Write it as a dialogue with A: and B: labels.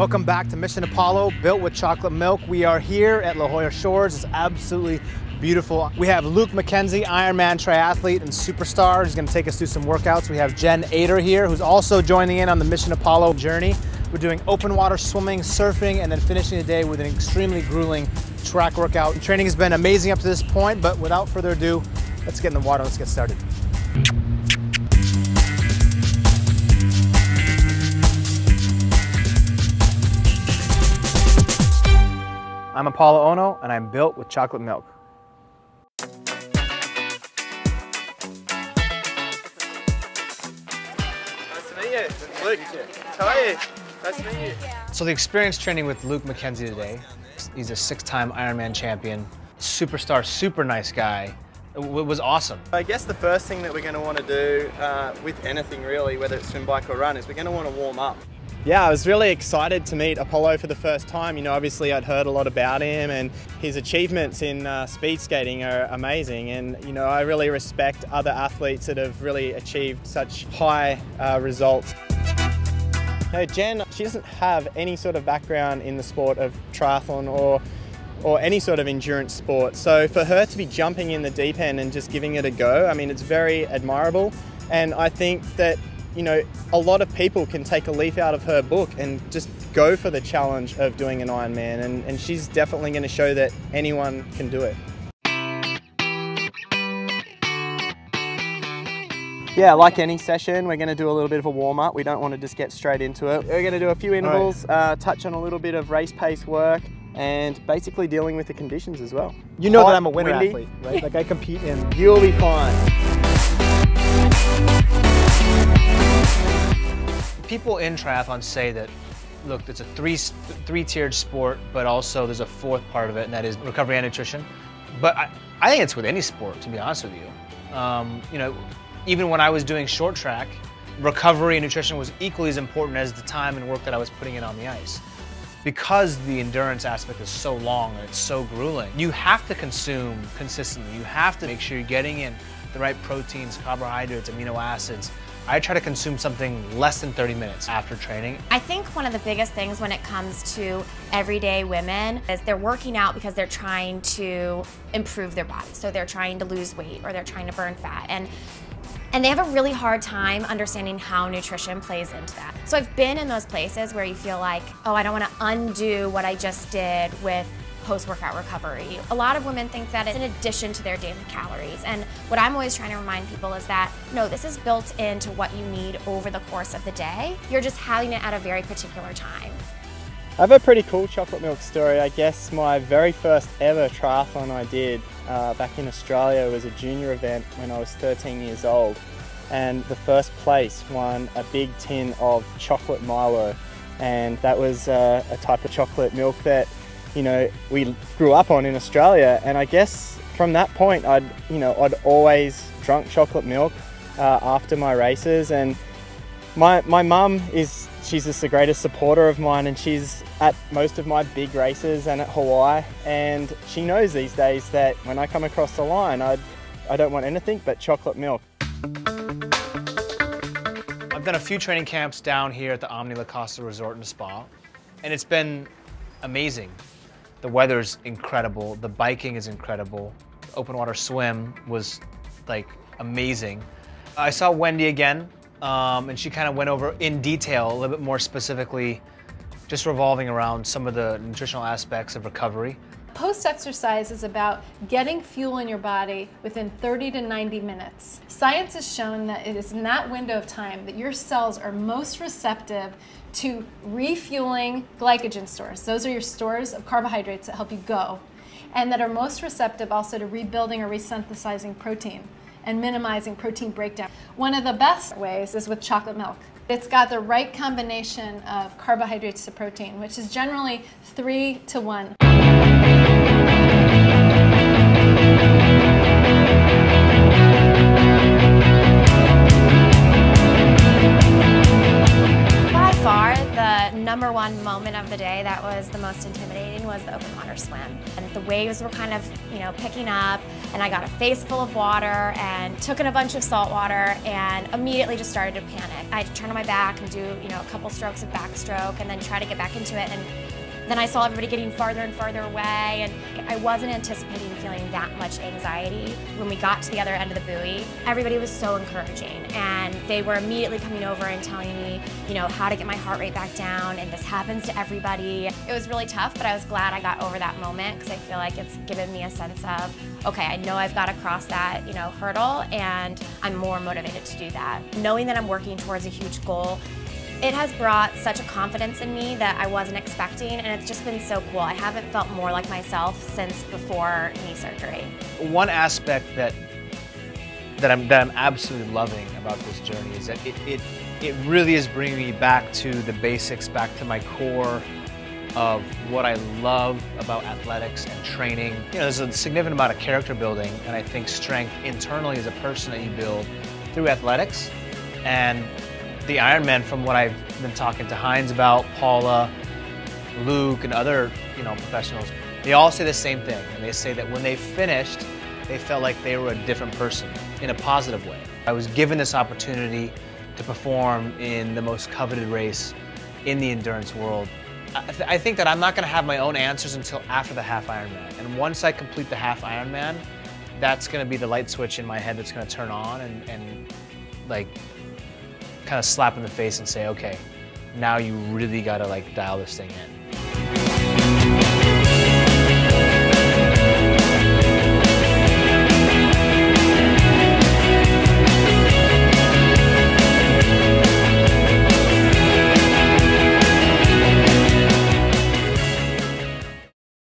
A: Welcome back to Mission Apolo, built with chocolate milk. We are here at La Jolla Shores. It's absolutely beautiful. We have Luke McKenzie, Ironman triathlete and superstar, who's going to take us through some workouts. We have Jen Ator here, who's also joining in on the Mission Apolo journey. We're doing open water swimming, surfing, and then finishing the day with an extremely grueling track workout. Training has been amazing up to this point, but without further ado, let's get in the water, let's get started. I'm Apolo Ohno, and I'm built with chocolate milk.
B: Nice to meet you. Luke, how are you? Nice to meet you.
A: So the experience training with Luke McKenzie today. He's a 6-time Ironman champion, superstar, super nice guy. It was awesome.
B: I guess the first thing that we're going to want to do with anything really, whether it's swim, bike or run, is we're going to want to warm up. Yeah, I was really excited to meet Apolo for the first time. You know, obviously I'd heard a lot about him and his achievements in speed skating are amazing. And, you know, I really respect other athletes that have really achieved such high results. Now, Jen, she doesn't have any sort of background in the sport of triathlon or any sort of endurance sport. So for her to be jumping in the deep end and just giving it a go, I mean, it's very admirable. And I think that, you know, a lot of people can take a leaf out of her book and just go for the challenge of doing an Ironman, and she's definitely going to show that anyone can do it. Yeah, like any session, we're going to do a little bit of a warm-up. We don't want to just get straight into it. We're going to do a few intervals, touch on a little bit of race pace work, and basically dealing with the conditions as well.
A: You know that I'm a winter athlete, right? Like I compete in.
B: You'll be fine.
A: People in triathlon say that, look, it's a three-tiered sport, but also there's a fourth part of it, and that is recovery and nutrition. But I think it's with any sport, to be honest with you. You know, even when I was doing short track, recovery and nutrition was equally as important as the time and work that I was putting in on the ice. Because the endurance aspect is so long and it's so grueling, you have to consume consistently. You have to make sure you're getting in the right proteins, carbohydrates, amino acids. I try to consume something less than 30 minutes after training.
C: I think one of the biggest things when it comes to everyday women is they're working out because they're trying to improve their body. So they're trying to lose weight or they're trying to burn fat. And they have a really hard time understanding how nutrition plays into that. So I've been in those places where you feel like, oh, I don't want to undo what I just did with post-workout recovery. A lot of women think that it's in addition to their daily calories. And what I'm always trying to remind people is that, no, this is built into what you need over the course of the day. You're just having it at a very particular time.
B: I have a pretty cool chocolate milk story. I guess my very first ever triathlon I did back in Australia was a junior event when I was 13 years old. And the first place won a big tin of chocolate Milo. And that was a type of chocolate milk that, you know, we grew up on in Australia. And I guess from that point, I'd always drunk chocolate milk after my races. And my mum she's just the greatest supporter of mine, and she's at most of my big races and at Hawaii. And she knows these days that when I come across the line, I don't want anything but chocolate milk.
A: I've done a few training camps down here at the Omni La Costa Resort and Spa, and it's been amazing. The weather's incredible, the biking is incredible, the open water swim was like amazing. I saw Wendy again, and she kind of went over in detail, a little bit more specifically, just revolving around some of the nutritional aspects of recovery.
D: Post-exercise is about getting fuel in your body within 30 to 90 minutes. Science has shown that it is in that window of time that your cells are most receptive to refueling glycogen stores. Those are your stores of carbohydrates that help you go, and that are most receptive also to rebuilding or resynthesizing protein and minimizing protein breakdown. One of the best ways is with chocolate milk. It's got the right combination of carbohydrates to protein, which is generally 3 to 1. By far, the #1
C: one moment of the day that was the most intimidating was the open water swim. And the waves were kind of, picking up, and I got a face full of water and took in a bunch of salt water and immediately just started to panic. I had to turn on my back and do, a couple strokes of backstroke and then try to get back into it. And then I saw everybody getting farther and farther away, and I wasn't anticipating feeling that much anxiety. When we got to the other end of the buoy, everybody was so encouraging, and they were immediately coming over and telling me, how to get my heart rate back down, and this happens to everybody. It was really tough, but I was glad I got over that moment because I feel like it's given me a sense of, okay, I know I've got to cross that, hurdle, and I'm more motivated to do that. Knowing that I'm working towards a huge goal, it has brought such a confidence in me that I wasn't expecting, and it's just been so cool. I haven't felt more like myself since before knee surgery.
A: One aspect that I'm absolutely loving about this journey is that it really is bringing me back to the basics, back to my core of what I love about athletics and training. There's a significant amount of character building, and I think strength internally as a person that you build through athletics. And the Ironman, from what I've been talking to Heinz about, Paula, Luke, and other professionals, they all say the same thing. And they say that when they finished, they felt like they were a different person in a positive way. I was given this opportunity to perform in the most coveted race in the endurance world. I think that I'm not going to have my own answers until after the half Ironman. And once I complete the half Ironman, that's going to be the light switch in my head that's going to turn on and like kind of slap in the face and say, okay, now you really got to dial this thing in.